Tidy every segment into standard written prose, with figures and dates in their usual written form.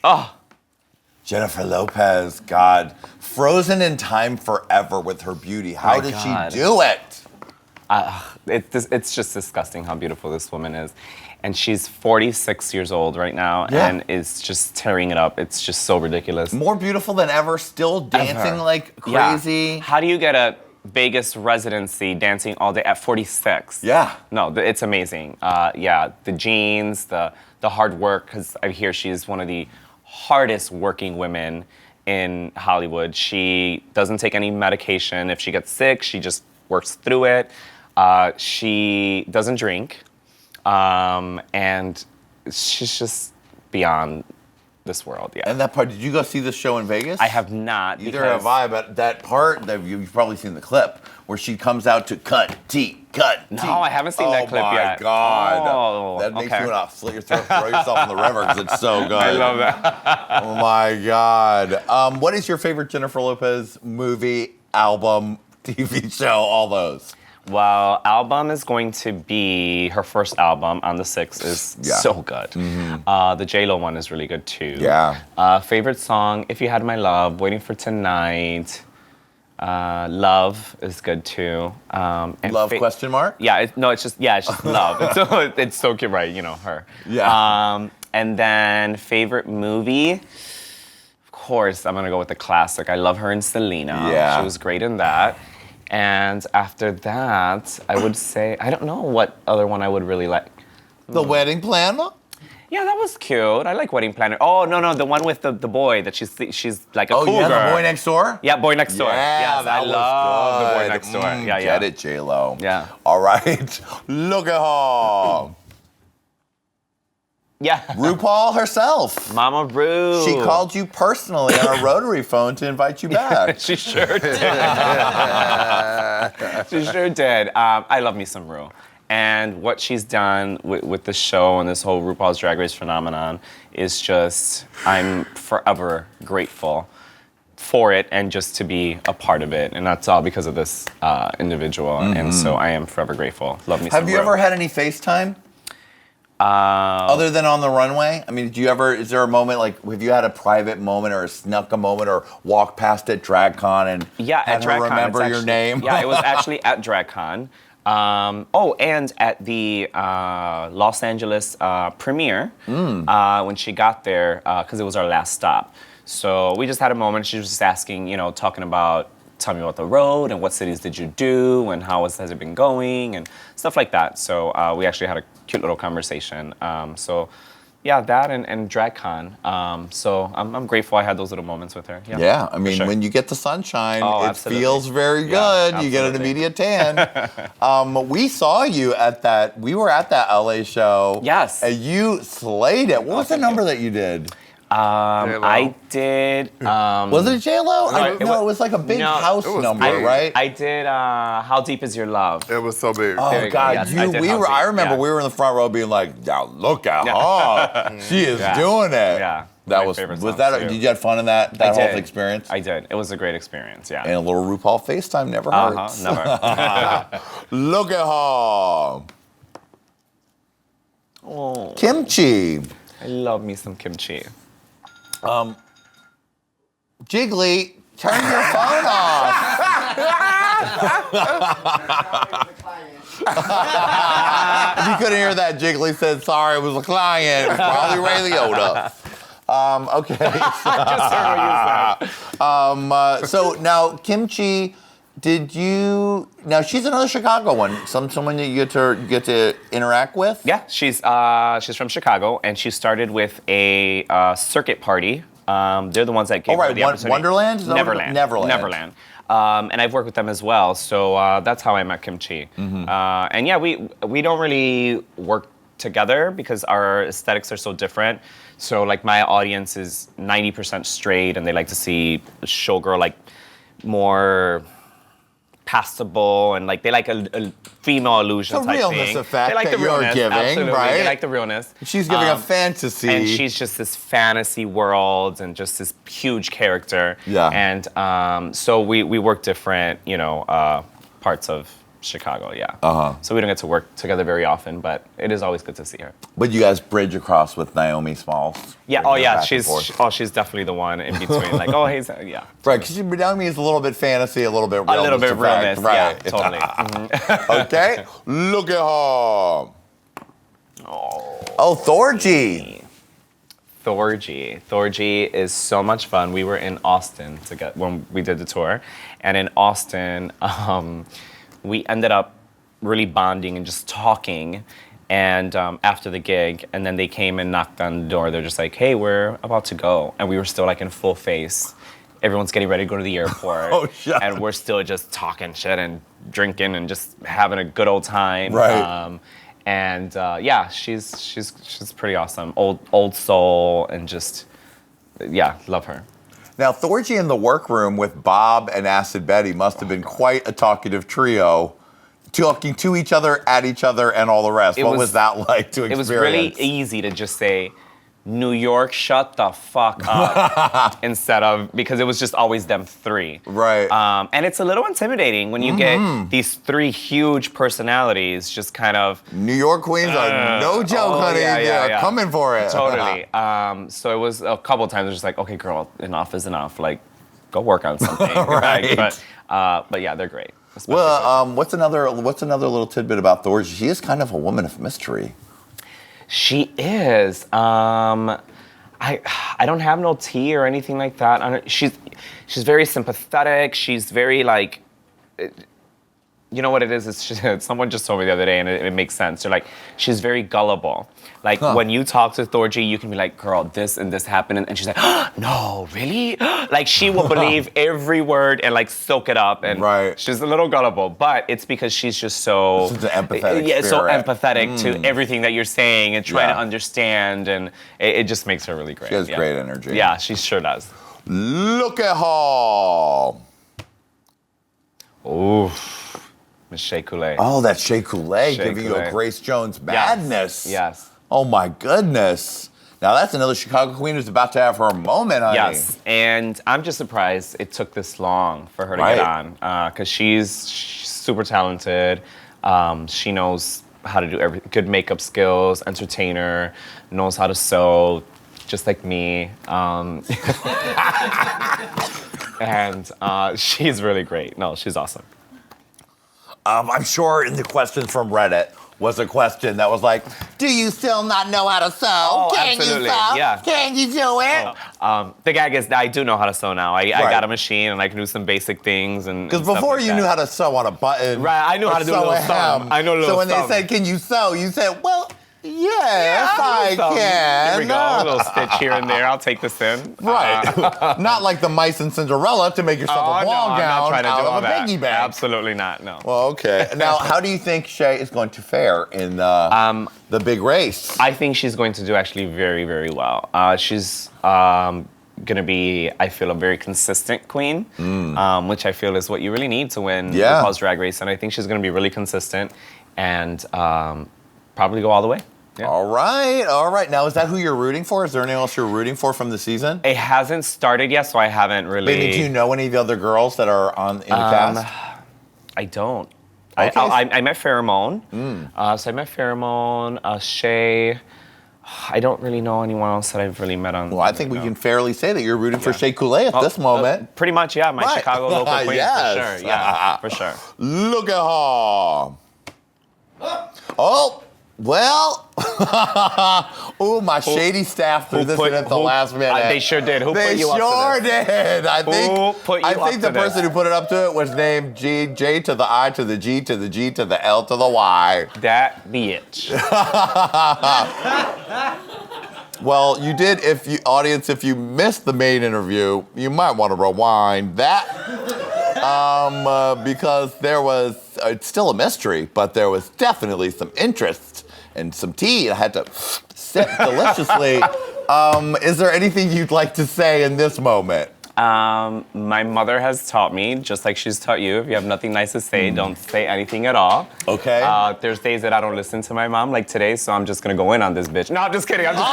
Oh. Jennifer Lopez, God. Frozen in time forever with her beauty. How did she do it? It's just disgusting how beautiful this woman is. And she's 46 years old right now and is just tearing it up. It's just so ridiculous. More beautiful than ever, still dancing like crazy. Yeah. How do you get a Vegas residency dancing all day at 46? Yeah. No, it's amazing. The jeans, the hard work, because I hear she's one of the hardest working women in Hollywood. She doesn't take any medication. If she gets sick, she just works through it. She doesn't drink. And she's just beyond this world, And that part, did you go see the show in Vegas? I have not. Either have I, but that part, you've probably seen the clip, where she comes out to cut teeth. No, I haven't seen that clip yet. Oh my God. Oh, that makes you want to slit your throat, throw yourself in the river, because it's so good. I love that. Oh my God. What is your favorite Jennifer Lopez movie, album, TV show, all those? Well, album is going to be her first album on the 6th is so good. Mm-hmm. The J-Lo one is really good too. Yeah. Favorite song, If You Had My Love, Waiting for Tonight. Love is good too. And love question mark? Yeah, it's just love. It's so cute, right? You know, her. Yeah. And then favorite movie, of course, I'm gonna go with the classic. I love her in Selena. Yeah. She was great in that. And after that, I would say, I don't know what other one I would really like. The Wedding Planner? Yeah, that was cute. I like Wedding Planner. Oh, no, the one with the boy that she's like a cougar. Oh, yeah, the Boy Next Door? Yeah, Boy Next Door. Yeah, yes, that I love the Boy Next Door. Yeah. Get it, J-Lo. Yeah. All right. Look at her. Yeah. RuPaul herself. Mama Ru. She called you personally on a rotary phone to invite you back. She sure did. She sure did. I love me some Ru. And what she's done with the show and this whole RuPaul's Drag Race phenomenon is just, I'm forever grateful for it and just to be a part of it. And that's all because of this individual. Mm-hmm. And so I am forever grateful. Love me some Have you Ru. ever had any FaceTime? Other than on the runway? I mean, is there a moment, like, have you had a private moment or snuck a moment or walked past at DragCon and at DragCon, remember your name? Yeah, it was actually at DragCon. And at the Los Angeles premiere when she got there, because it was our last stop. So we just had a moment. She was just asking, talking about, tell me about the road and what cities did you do and how has it been going and stuff like that. So we actually had a cute little conversation. That and DragCon. So I'm grateful I had those little moments with her. Yeah, I mean, when you get the sunshine, it absolutely. feels very good. You get an immediate tan. We saw you at that, we were at that LA show. Yes. And you slayed it. What was the number that you did? I did. Was it J-Lo? No, it was like a big house number, right? I did. How Deep Is Your Love? It was so big. Oh God, yes, I remember we were in the front row being like, "Now look at her, she is doing it." Yeah, that was that. Too. Did you have fun in that whole experience? I did. It was a great experience. Yeah. And a little RuPaul FaceTime never hurts. Never. Look at her. Oh. Kimchi. I love me some kimchi. Jiggly, turn your phone off. If you couldn't hear that, Jiggly said, sorry, it was a client. It was probably Ray Liotta. Okay. So now, Kimchi, now she's another Chicago one, someone that you get to interact with? Yeah, she's from Chicago, and she started with a circuit party. They're the ones that gave her the opportunity. Wonderland? Neverland. And I've worked with them as well, so that's how I met Kimchi. Mm-hmm. And yeah, we don't really work together because our aesthetics are so different. So like my audience is 90% straight, and they like to see a showgirl like more passable, and like they like a female illusion type thing. The realness effect they like that the realness, you're giving, absolutely. right? They like the realness. She's giving a fantasy. And she's just this fantasy world and just this huge character. Yeah. And so we work different, parts of Chicago, yeah. So we don't get to work together very often, but it is always good to see her. But you guys bridge across with Naomi Smalls. Yeah. Oh, yeah. She's definitely the one in between. Like, oh, hey, yeah. Right, because Naomi is a little bit fantasy, a little bit real. A little bit realness, right? Yeah, totally. Okay, look at her. Oh, Thorgy. Thorgy is so much fun. We were in Austin when we did the tour, and in Austin, we ended up really bonding and just talking. And after the gig, and then they came and knocked on the door. They're just like, "Hey, we're about to go," and we were still like in full face. Everyone's getting ready to go to the airport, oh, shut. And we're still just talking shit and drinking and just having a good old time. Right. Yeah, she's pretty awesome. Old soul and just love her. Now, Thorgy in the workroom with Bob and Acid Betty must have been quite a talkative trio, talking to each other, at each other, and all the rest. What was that like to experience? It was really easy to just say, New York, shut the fuck up, instead of, because it was just always them three. Right. And it's a little intimidating when you get these three huge personalities just kind of. New York queens are no joke, honey. They're coming for it. Totally. So it was a couple of times, it was just like, okay, girl, enough is enough. Like, go work on something. Right. But yeah, they're great. Well, what's another little tidbit about Thorgy? She is kind of a woman of mystery. She is. I don't have no tea or anything like that. She's very sympathetic. She's very like, you know what it is? Someone just told me the other day, and it makes sense. They're like, she's very gullible. Like when you talk to Thorgy, you can be like, girl, this and this happened, and she's like, oh, no, really? Like she will believe every word and like soak it up, and she's a little gullible, but it's because she's just so an empathetic so empathetic to everything that you're saying and trying to understand, and it just makes her really great. She has great energy. Yeah, she sure does. Look at her. Oof. Miss Shea Coulee. Oh, that's Shea Coulee giving you a Grace Jones madness. Yes. Oh my goodness. Now that's another Chicago queen who's about to have her moment, honey. Yes, and I'm just surprised it took this long for her to get on, because she's super talented. She knows how to do good makeup skills, entertainer, knows how to sew, just like me. And she's really great. No, she's awesome. I'm sure in the questions from Reddit was a question that was like, do you still not know how to sew? Oh, Can absolutely. you sew? Yeah. Can you do it? The gag is that I do know how to sew now. I got a machine and I can do some basic things. Because before you knew how to sew on a button. Right, I knew how to do a little something. I know a little So when something. they said, can you sew? You said, well, yes, I can. Here we go. A little stitch here and there. I'll take this in. Right. Not like the mice in Cinderella to make yourself a ball gown I'm not trying to out do all of a that. piggy bank. Absolutely not, no. Well, okay. Now, how do you think Shea is going to fare in the big race? I think she's going to do actually very, very well. She's going to be, I feel, a very consistent queen, which I feel is what you really need to win RuPaul's Drag Race. And I think she's going to be really consistent and probably go all the way. Yeah. All right. Now, is that who you're rooting for? Is there anyone else you're rooting for from the season? It hasn't started yet, so I haven't really. Maybe do you know any of the other girls that are in the cast? I don't. Okay. I met Farrah Moan. So I met Farrah Moan, Shea. I don't really know anyone else that I've really met on. Well, I think we can fairly say that you're rooting for Shea Coulee at this moment. Pretty much, yeah. My Chicago local queen, yes. for sure. Yeah, for sure. Look at her. Oh. Well, my shady staff threw this in at the last minute. They sure did. Who put you up to this? They sure did. I think the person who put it up to it was named J to the I to the G to the G to the L to the Y. That bitch. Well, you did. If you missed the main interview, you might want to rewind that. Because there was, it's still a mystery, but there was definitely some interest and some tea. I had to sip deliciously. Is there anything you'd like to say in this moment? My mother has taught me, just like she's taught you, if you have nothing nice to say, don't say anything at all. Okay. There's days that I don't listen to my mom, like today, so I'm just gonna go in on this bitch. No, I'm just kidding. I'm just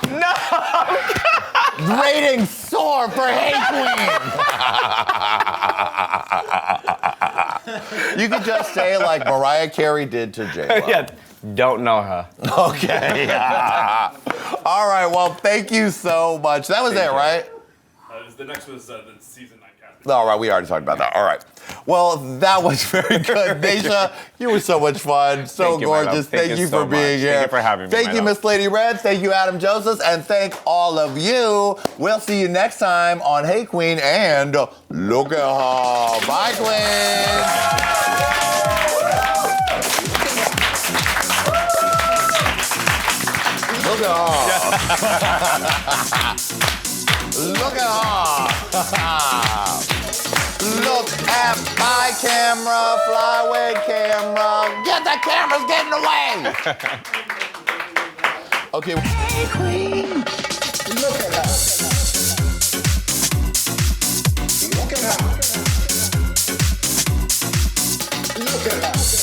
kidding. No! Ratings soar for Hey Qween. You could just say like Mariah Carey did to J-Lo. Yeah, don't know her. Okay. All right, well, thank you so much. That was it, right? The next was the season 9 cast. All right, we already talked about that. All right. Well, that was very good. Naysha, you were so much fun, so Thank you, my love. gorgeous. Thank you so for being much. here. Thank you for having me. Thank my you, love. Miss Lady Red. Thank you, Adam Joseph. And thank all of you. We'll see you next time on Hey Qween and Look at Her. Bye, Queen. Look at her. Look at her. Look at my camera, flyway camera. Get the cameras getting away. Okay. Hey, Queen. Look at her. Look at her. Look at her.